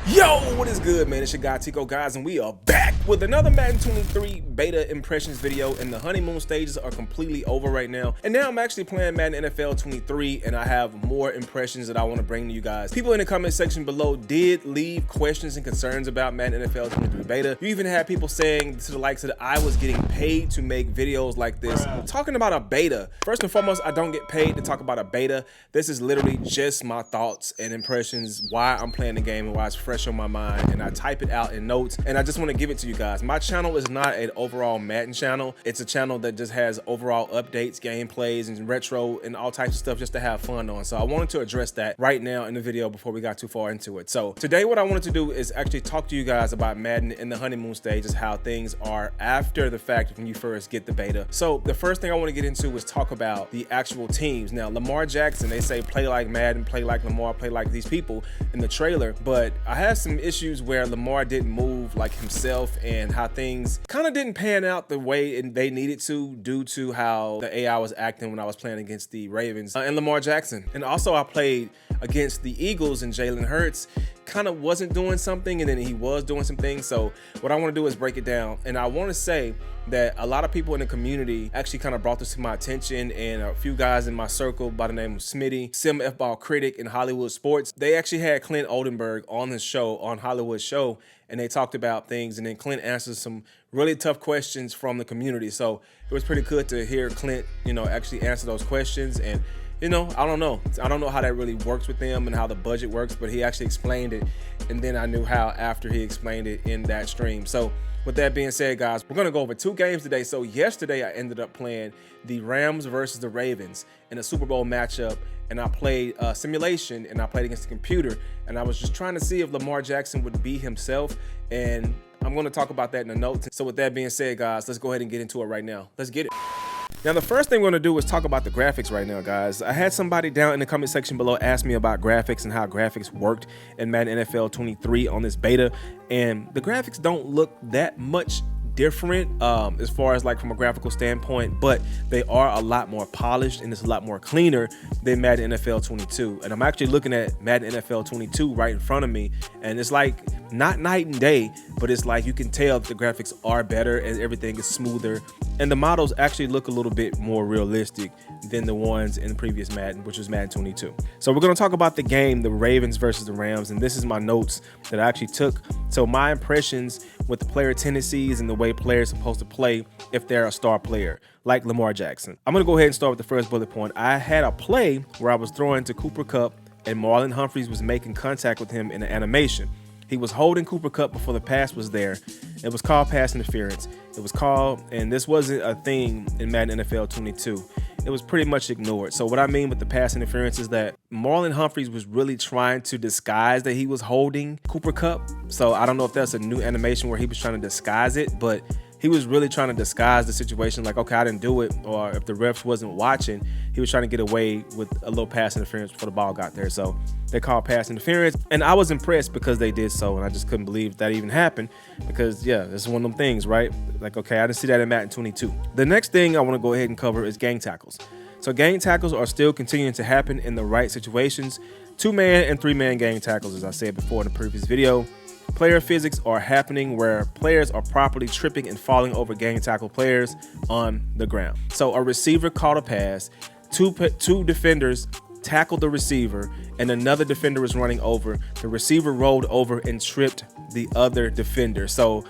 Yo, what is good, man? It's your guy Tico, guys, and we are back with another Madden 23 beta impressions video. And the honeymoon stages are completely over right now. And now I'm actually playing Madden NFL 23, and I have more impressions that I want to bring to you guys. People in the comment section below did leave questions and concerns about Madden NFL 23 beta. You even had people saying to the likes that I was getting paid to make videos like this, talking about a beta. First and foremost, I don't get paid to talk about a beta. This is literally just my thoughts and impressions, why I'm playing the game and why it's fresh on my mind, and I type it out in notes, and I just want to give it to you guys. My channel is not an overall Madden channel. It's a channel that just has overall updates, gameplays, and retro and all types of stuff just to have fun on. So I wanted to address that right now in the video before we got too far into it. So today what I wanted to do is actually talk to you guys about Madden in the honeymoon stages, how things are after the fact when you first get the beta. So the first thing I want to get into is talk about the actual teams. Now, Lamar Jackson, they say play like Madden, play like Lamar, play like these people in the trailer, but I had some issues where Lamar didn't move like himself and how things kind of didn't pan out the way they needed to due to how the AI was acting when I was playing against the Ravens and Lamar Jackson. And also I played against the Eagles, and Jalen Hurts kind of wasn't doing something, and then he was doing some things. So what I want to do is break it down, and I want to say that a lot of people in the community actually kind of brought this to my attention, and a few guys in my circle by the name of Smitty, Sim F-Ball Critic in Hollywood Sports, they actually had Clint Oldenburg on his show, on Hollywood Show, and they talked about things, and then Clint answered some really tough questions from the community. So it was pretty good to hear Clint, actually answer those questions. And I don't know how that really works with them and how the budget works, but he actually explained it, and then I knew how after he explained it in that stream. So with that being said, guys, we're gonna go over two games today. So yesterday I ended up playing the Rams versus the Ravens in a Super Bowl matchup, and I played simulation, and I played against the computer, and I was just trying to see if Lamar Jackson would be himself, and I'm gonna talk about that in the notes. So with that being said, guys, let's go ahead and get into it right now. Let's get it. Now, the first thing we're gonna do is talk about the graphics right now, guys. I had somebody down in the comment section below ask me about graphics and how graphics worked in Madden NFL 23 on this beta, and the graphics don't look that much different as far as like from a graphical standpoint, but they are a lot more polished and it's a lot more cleaner than Madden NFL 22. And I'm actually looking at Madden NFL 22 right in front of me, and it's like not night and day, but it's like you can tell that the graphics are better and everything is smoother, and the models actually look a little bit more realistic than the ones in the previous Madden, which was Madden 22. So we're going to talk about the game, the Ravens versus the Rams, and this is my notes that I actually took. So my impressions with the player tendencies and the way players are supposed to play if they're a star player like Lamar Jackson. I'm going to go ahead and start with the first bullet point. I had a play where I was throwing to Cooper Kupp, and Marlon Humphreys was making contact with him in an animation. He was holding Cooper Kupp before the pass was there. It was called pass interference. It was called, and this wasn't a thing in Madden NFL 22. It was pretty much ignored. So what I mean with the pass interference is that Marlon Humphreys was really trying to disguise that he was holding Cooper Kupp. So I don't know if that's a new animation where he was trying to disguise it, but he was really trying to disguise the situation, like, okay, I didn't do it, or if the refs wasn't watching, he was trying to get away with a little pass interference before the ball got there. So they called pass interference, and I was impressed because they did so, and I just couldn't believe that even happened because, yeah, this is one of them things, right? Like, okay, I didn't see that in Madden 22. The next thing I want to go ahead and cover is gang tackles. So gang tackles are still continuing to happen in the right situations. 2-man and 3-man gang tackles, as I said before in the previous video. Player physics are happening where players are properly tripping and falling over gang tackle players on the ground. So a receiver caught a pass, two defenders tackled the receiver, and another defender was running over. The receiver rolled over and tripped the other defender. So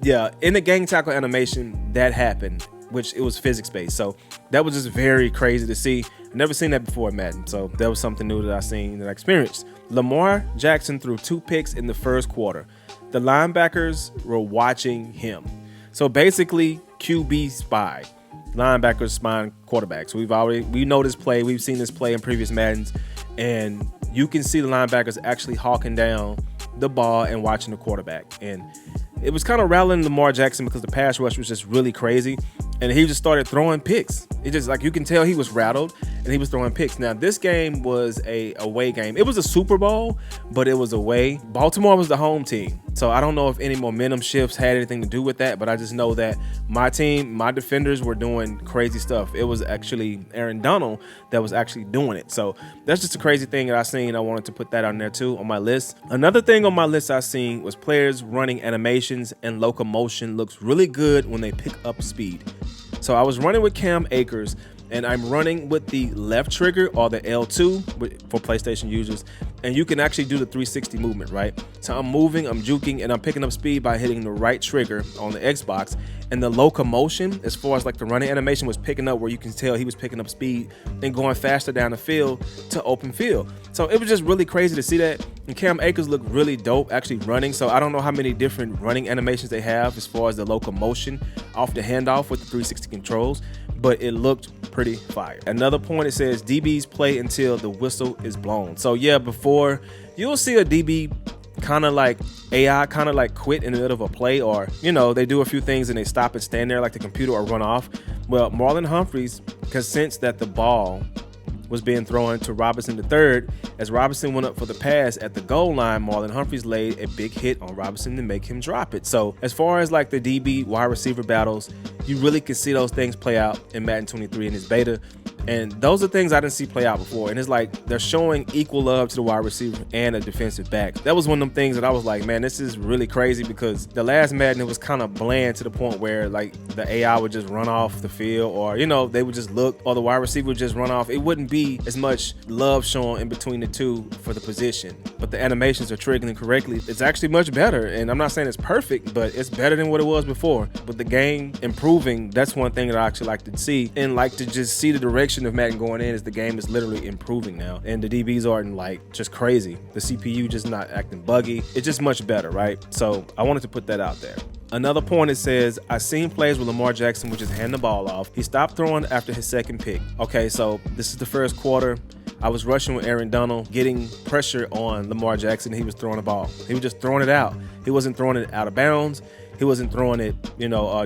yeah, in the gang tackle animation, that happened, which it was physics-based. So that was just very crazy to see. I've never seen that before in Madden, so that was something new that I seen, that I experienced. Lamar Jackson threw 2 picks in the first quarter. The linebackers were watching him. So basically, QB spy. Linebackers spying quarterbacks. We know this play. We've seen this play in previous Maddens, and you can see the linebackers actually hawking down the ball and watching the quarterback. And it was kind of rattling Lamar Jackson because the pass rush was just really crazy, and he just started throwing picks. It just, like, you can tell he was rattled, and he was throwing picks. Now, this game was a away game. It was a Super Bowl, but it was away. Baltimore was the home team. So I don't know if any momentum shifts had anything to do with that, but I just know that my team, my defenders were doing crazy stuff. It was actually Aaron Donald that was actually doing it. So that's just a crazy thing that I seen. I wanted to put that on there too on my list. Another thing on my list I seen was players running animations, and LOCOmotion looks really good when they pick up speed. So I was running with Cam Akers, and I'm running with the left trigger, or the L2 for PlayStation users, and you can actually do the 360 movement, right? So I'm moving, I'm juking, and I'm picking up speed by hitting the right trigger on the Xbox. And the LOCOmotion, as far as like the running animation, was picking up where you can tell he was picking up speed and going faster down the field to open field. So it was just really crazy to see that. And Cam Akers looked really dope actually running. So I don't know how many different running animations they have as far as the LOCOmotion off the handoff with the 360 controls, but it looked pretty fire. Another point, it says DBs play until the whistle is blown. So yeah, before you'll see a DB kind of like AI kind of like quit in the middle of a play, or you know, they do a few things and they stop and stand there like the computer or run off. Well, Marlon Humphreys could sense that the ball was being thrown to Robinson III. As Robinson went up for the pass at the goal line, Marlon Humphreys laid a big hit on Robinson to make him drop it. So as far as like the DB wide receiver battles, you really can see those things play out in Madden 23 in its beta. And those are things I didn't see play out before. And it's like they're showing equal love to the wide receiver and a defensive back. That was one of them things that I was like, man, this is really crazy, because the last Madden, it was kind of bland to the point where like the AI would just run off the field, or, you know, they would just look, or the wide receiver would just run off. It wouldn't be as much love shown in between the two for the position. But the animations are triggering correctly. It's actually much better. And I'm not saying it's perfect, but it's better than what it was before. With the game improving, that's one thing that I actually like to see, and like to just see the direction of Madden going in, is the game is literally improving now, and the DBs aren't like just crazy. The CPU just not acting buggy. It's just much better, right? So I wanted to put that out there. Another point, it says, I seen plays where Lamar Jackson would just hand the ball off. He stopped throwing after his second pick. Okay, so this is the first quarter. I was rushing with Aaron Donald, getting pressure on Lamar Jackson. He was throwing the ball. He was just throwing it out. He wasn't throwing it out of bounds. He wasn't throwing it,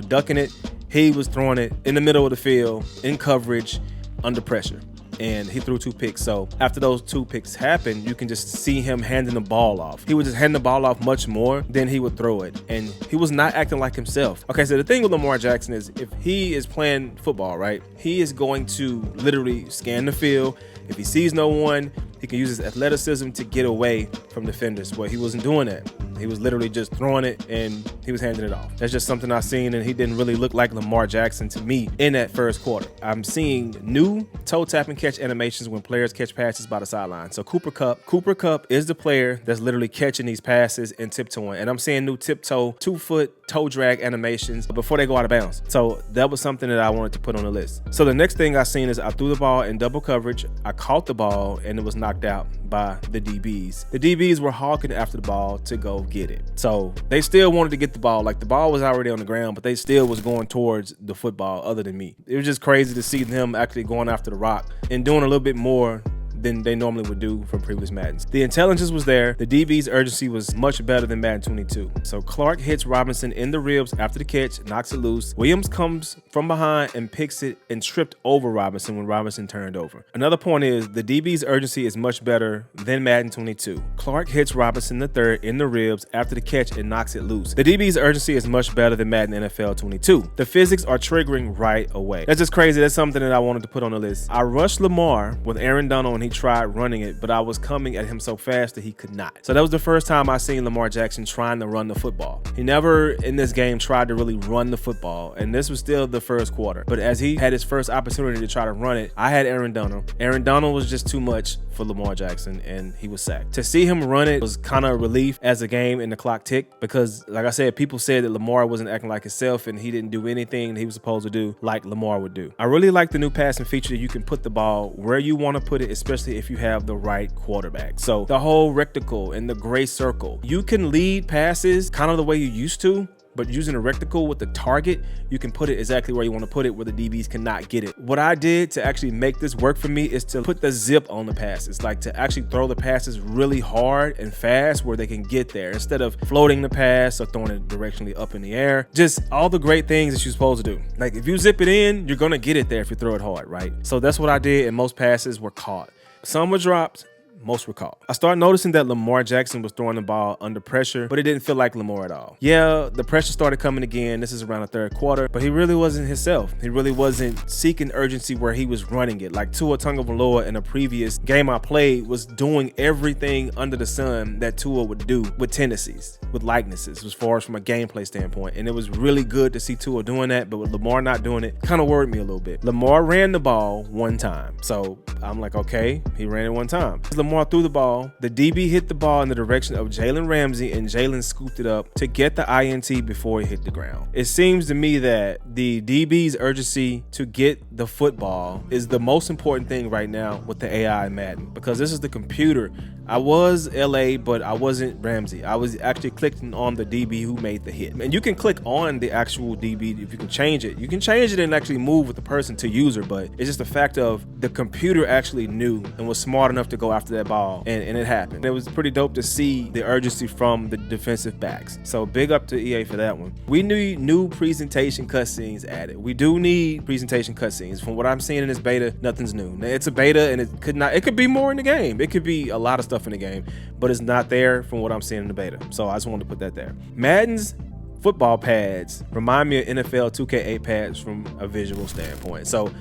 ducking it. He was throwing it in the middle of the field, in coverage, under pressure. And he threw 2 picks. So after those 2 picks happened, you can just see him handing the ball off. He would just hand the ball off much more than he would throw it. And he was not acting like himself. Okay, so the thing with Lamar Jackson is, if he is playing football, right, he is going to literally scan the field. If he sees no one, he can use his athleticism to get away from defenders. Well, he wasn't doing that. He was literally just throwing it and he was handing it off. That's just something I've seen, and he didn't really look like Lamar Jackson to me in that first quarter. I'm seeing new toe tap and catch animations when players catch passes by the sideline. So Cooper Kupp is the player that's literally catching these passes and tiptoeing. And I'm seeing new tiptoe, 2-foot toe drag animations before they go out of bounds. So that was something that I wanted to put on the list. So the next thing I seen is I threw the ball in double coverage. I caught the ball and it was knocked out by the DBs. The DBs were hawking after the ball to go get it. So they still wanted to get the ball. Like, the ball was already on the ground, but they still was going towards the football other than me. It was just crazy to see them actually going after the rock and doing a little bit more than they normally would do from previous Maddens. The intelligence was there. The DB's urgency was much better than Madden 22. So Clark hits Robinson in the ribs after the catch, knocks it loose. Williams comes from behind and picks it and tripped over Robinson when Robinson turned over. Another point is the DB's urgency is much better than Madden 22. Clark hits Robinson III in the ribs after the catch and knocks it loose. The DB's urgency is much better than Madden NFL 22. The physics are triggering right away. That's just crazy. That's something that I wanted to put on the list. I rushed Lamar with Aaron Donald and he tried running it, but I was coming at him so fast that he could not. So that was the first time I seen Lamar Jackson trying to run the football. He never in this game tried to really run the football, and this was still the first quarter. But as he had his first opportunity to try to run it, I had Aaron Donald. Aaron Donald was just too much for Lamar Jackson, and he was sacked. To see him run it was kind of a relief as the game and the clock ticked, because like I said, people said that Lamar wasn't acting like himself and he didn't do anything he was supposed to do like Lamar would do. I really like the new passing feature that you can put the ball where you want to put it, especially if you have the right quarterback. So the whole rectangle and the gray circle, you can lead passes kind of the way you used to, but using a reticle with the target, you can put it exactly where you want to put it where the DBs cannot get it. What I did to actually make this work for me is to put the zip on the passes, like to actually throw the passes really hard and fast where they can get there instead of floating the pass or throwing it directionally up in the air. Just all the great things that you're supposed to do. Like if you zip it in, you're gonna get it there if you throw it hard, right? So that's what I did, and most passes were caught. Some were dropped, most were caught. I started noticing that Lamar Jackson was throwing the ball under pressure, but it didn't feel like Lamar at all. Yeah, the pressure started coming again. This is around the third quarter, but he really wasn't himself. He really wasn't seeking urgency where he was running it. Like Tua Tagovailoa in a previous game I played was doing everything under the sun that Tua would do with tendencies, with likenesses, as far as from a gameplay standpoint. And it was really good to see Tua doing that, but with Lamar not doing it, kind of worried me a little bit. Lamar ran the ball one time. So I'm like, okay, he ran it one time. Lamar threw the ball. The DB hit the ball in the direction of Jalen Ramsey, and Jalen scooped it up to get the INT before it hit the ground. It seems to me that the DB's urgency to get the football is the most important thing right now with the AI Madden, because this is the computer. I was LA, but I wasn't Ramsey. I was actually clicking on the DB who made the hit. And you can click on the actual DB if you can change it. You can change it and actually move with the person to user, but it's just the fact of the computer actually knew and was smart enough to go after that ball, and it happened. It was pretty dope to see the urgency from the defensive backs. So big up to EA for that one. We need new presentation cutscenes added. We do need presentation cutscenes. From what I'm seeing in this beta, nothing's new. It's a beta, and it could be more in the game. It could be a lot of stuff in the game, but it's not there from what I'm seeing in the beta. So I just wanted to put that there. Madden's football pads remind me of NFL 2K8 pads from a visual standpoint. So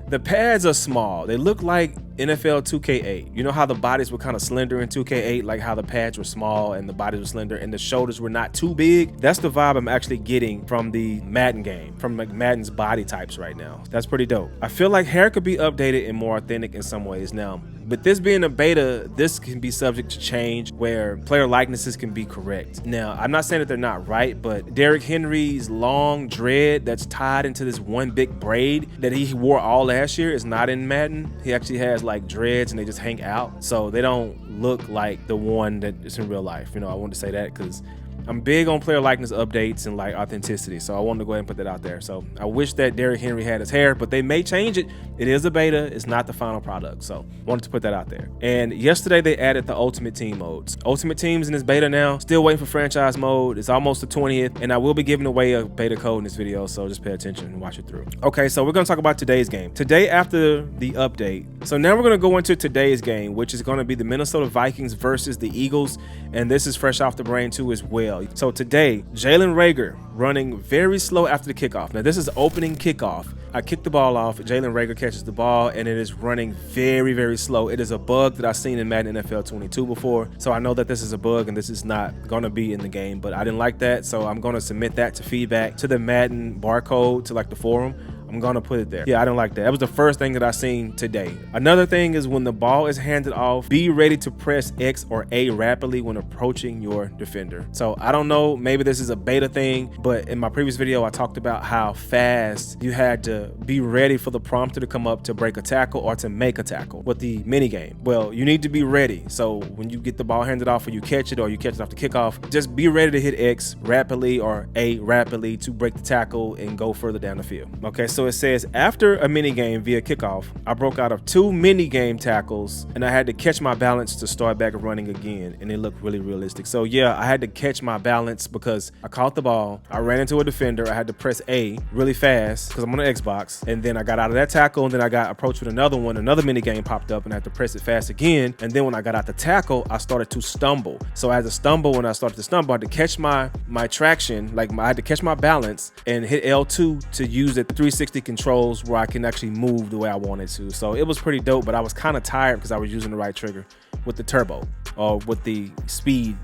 the pads are small. They look like NFL 2K8. You know how the bodies were kind of slender in 2K8, like how the pads were small and the bodies were slender and the shoulders were not too big? That's the vibe I'm actually getting from the Madden game, from like Madden's body types right now. That's pretty dope. I feel like hair could be updated and more authentic in some ways now. But this being a beta, this can be subject to change where player likenesses can be correct. Now, I'm not saying that they're not right, but Derrick Henry's long dread that's tied into this one big braid that he wore all last year is not in Madden. He actually has like dreads and they just hang out. So they don't look like the one that is in real life. You know, I wanted to say that because I'm big on player likeness updates and like authenticity, so I wanted to go ahead and put that out there. So I wish that Derrick Henry had his hair, but they may change it. It is a beta, it's not the final product, so wanted to put that out there. And yesterday they added the Ultimate Team modes. Ultimate Team's in this beta now, still waiting for franchise mode. It's almost the 20th, and I will be giving away a beta code in this video, so just pay attention and watch it through. Okay, so we're gonna talk about today's game. Today after the update, so now we're gonna go into today's game, which is gonna be the Minnesota Vikings versus the Eagles, and this is fresh off the brain too as well. So today, Jalen Reagor running very slow after the kickoff. Now this is opening kickoff. I kick the ball off, Jalen Reagor catches the ball, and it is running very, very slow. It is a bug that I've seen in Madden NFL 22 before, so I know that this is a bug and this is not gonna be in the game, but I didn't like that, so I'm gonna submit that to feedback to the Madden barcode, to like the forum. I'm gonna put it there. Yeah, I don't like that. That was the first thing that I seen today. Another thing is when the ball is handed off, be ready to press X or A rapidly when approaching your defender. So I don't know, maybe this is a beta thing, but in my previous video, I talked about how fast you had to be ready for the prompter to come up to break a tackle or to make a tackle with the mini game. Well, you need to be ready. So when you get the ball handed off or you catch it off the kickoff, just be ready to hit X rapidly or A rapidly to break the tackle and go further down the field. Okay, so it says after a mini game via kickoff, I broke out of 2 mini game tackles and I had to catch my balance to start back running again, and it looked really realistic. So yeah, I had to catch my balance because I caught the ball, I ran into a defender, I had to press A really fast because I'm on the Xbox, and then I got out of that tackle, and then I got approached with another one, another mini game popped up, and I had to press it fast again, and then when I got out the tackle, I started to stumble. So I had to stumble. When I started to stumble, I had to catch my traction, like I had to catch my balance and hit L2 to use the 360 controls where I can actually move the way I wanted to. So it was pretty dope, but I was kind of tired because I was using the right trigger with the turbo or with the speed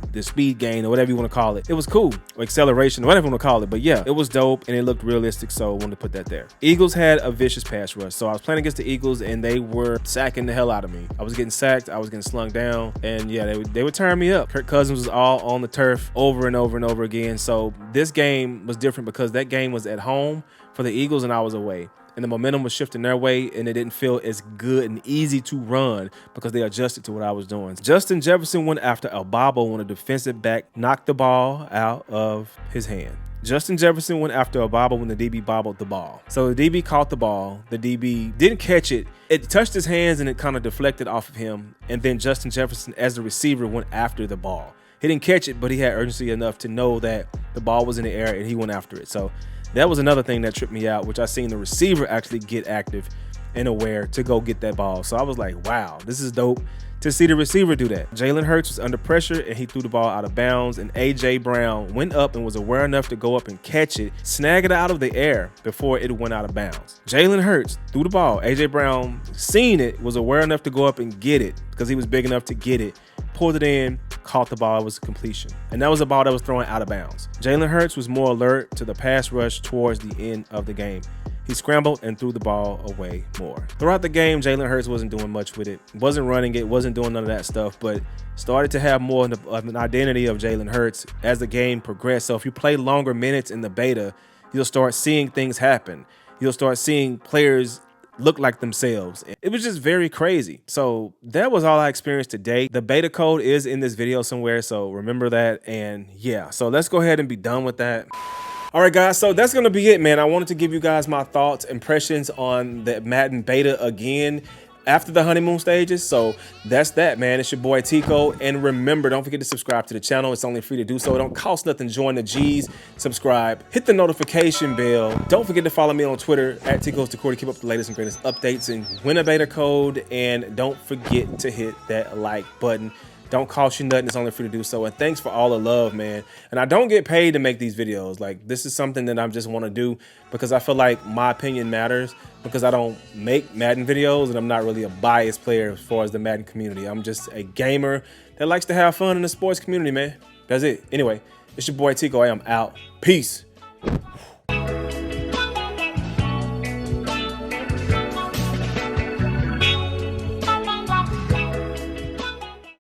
gain or whatever you want to call it. It was cool, or acceleration, whatever you want to call it. But yeah, it was dope and it looked realistic, so I wanted to put that there. Eagles had a vicious pass rush. So I was playing against the Eagles and they were sacking the hell out of me. I was getting sacked, I was getting slung down, and yeah, they would turn me up. Kirk Cousins was all on the turf over and over and over again. So this game was different because that game was at home for the Eagles and I was away. And the momentum was shifting their way, and it didn't feel as good and easy to run because they adjusted to what I was doing. Justin Jefferson went after a bobble when a defensive back knocked the ball out of his hand. Justin Jefferson went after a bobble when the DB bobbled the ball. So the DB caught the ball. The DB didn't catch it. It touched his hands and it kind of deflected off of him. And then Justin Jefferson, as the receiver, went after the ball. He didn't catch it, but he had urgency enough to know that the ball was in the air and he went after it. So that was another thing that tripped me out, which I seen the receiver actually get active and aware to go get that ball. So I was like, wow, this is dope to see the receiver do that. Jalen Hurts was under pressure and he threw the ball out of bounds, and AJ Brown went up and was aware enough to go up and catch it, snag it out of the air before it went out of bounds. Jalen Hurts threw the ball. AJ Brown seen it, was aware enough to go up and get it because he was big enough to get it, pulled it in, caught the ball. It was a completion. And that was a ball that was thrown out of bounds. Jalen Hurts was more alert to the pass rush towards the end of the game. He scrambled and threw the ball away more. Throughout the game, Jalen Hurts wasn't doing much with it, wasn't running it, wasn't doing none of that stuff, but started to have more of an identity of Jalen Hurts as the game progressed. So if you play longer minutes in the beta, you'll start seeing things happen. You'll start seeing players look like themselves. It was just very crazy. So that was all I experienced today. The beta code is in this video somewhere, so remember that. And yeah, so let's go ahead and be done with that. All right, guys, so that's going to be it, man. I wanted to give you guys my thoughts, impressions on the Madden beta again after the honeymoon stages. So that's that, man. It's your boy Tico. And remember, don't forget to subscribe to the channel. It's only free to do so. It don't cost nothing. Join the G's, subscribe, hit the notification bell. Don't forget to follow me on Twitter at TicoisTocory to keep up the latest and greatest updates and win a beta code. And don't forget to hit that like button. Don't cost you nothing. It's only free to do so. And thanks for all the love, man. And I don't get paid to make these videos. Like, this is something that I just want to do because I feel like my opinion matters, because I don't make Madden videos and I'm not really a biased player as far as the Madden community. I'm just a gamer that likes to have fun in the sports community, man. That's it. Anyway, it's your boy Tico. I am out. Peace.